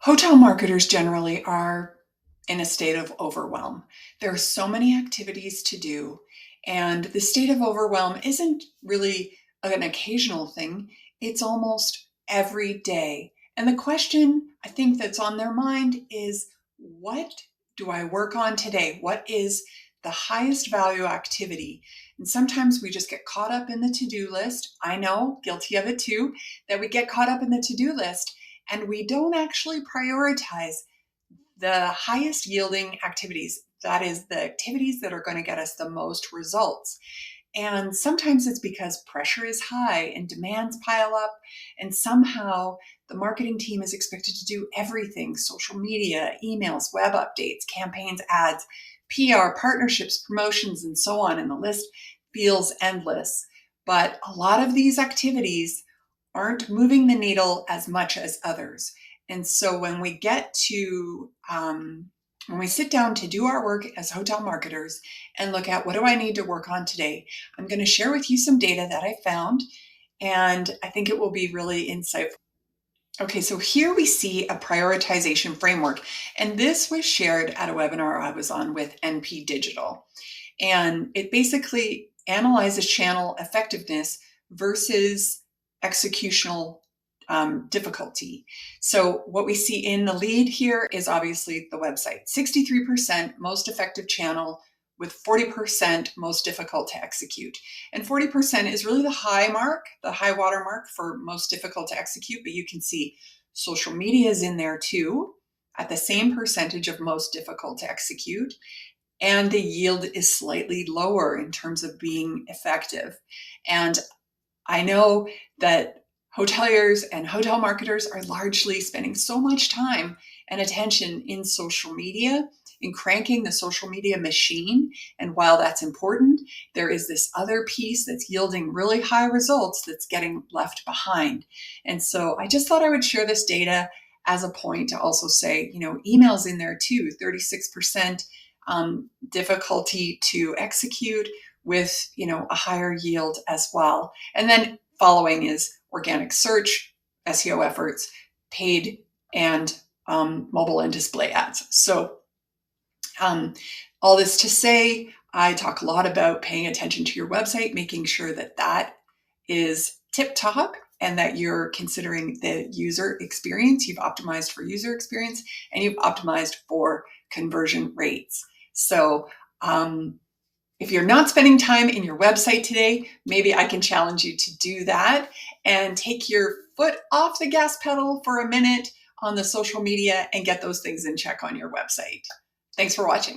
Hotel marketers generally are in a state of overwhelm. There are so many activities to do, and the state of overwhelm isn't really an occasional thing, it's almost every day. And the question I think that's on their mind is, what do I work on today? What is the highest value activity? And sometimes we just get caught up in the to-do list. I know, guilty of it too, that we get caught up in the to-do list and we don't actually prioritize the highest yielding activities. That is, the activities that are going to get us the most results. And sometimes it's because pressure is high and demands pile up, and somehow the marketing team is expected to do everything: social media, emails, web updates, campaigns, ads, PR, partnerships, promotions, and so on. And the list feels endless. But a lot of these activities aren't moving the needle as much as others. And so when we get to, when we sit down to do our work as hotel marketers and look at what do I need to work on today, I'm going to share with you some data that I found, and I think it will be really insightful. Okay, so here we see a prioritization framework, and this was shared at a webinar I was on with NP Digital. And it basically analyzes channel effectiveness versus executional difficulty. So what we see in the lead here is obviously the website. 63% most effective channel with 40% most difficult to execute. And 40% is really the high mark, the high water mark for most difficult to execute, but you can see social media is in there too, at the same percentage of most difficult to execute. And the yield is slightly lower in terms of being effective. And I know that hoteliers and hotel marketers are largely spending so much time and attention in social media, in cranking the social media machine. And while that's important, there is this other piece that's yielding really high results that's getting left behind. And so I just thought I would share this data as a point to also say, email's in there too, 36% difficulty to execute with, a higher yield as well. And then following is organic search, SEO efforts, paid, and mobile and display ads. So all this to say, I talk a lot about paying attention to your website, making sure that that is tip top and that you're considering the user experience. You've optimized for user experience and you've optimized for conversion rates. So if you're not spending time in your website today, maybe I can challenge you to do that and take your foot off the gas pedal for a minute on the social media and get those things in check on your website. Thanks for watching.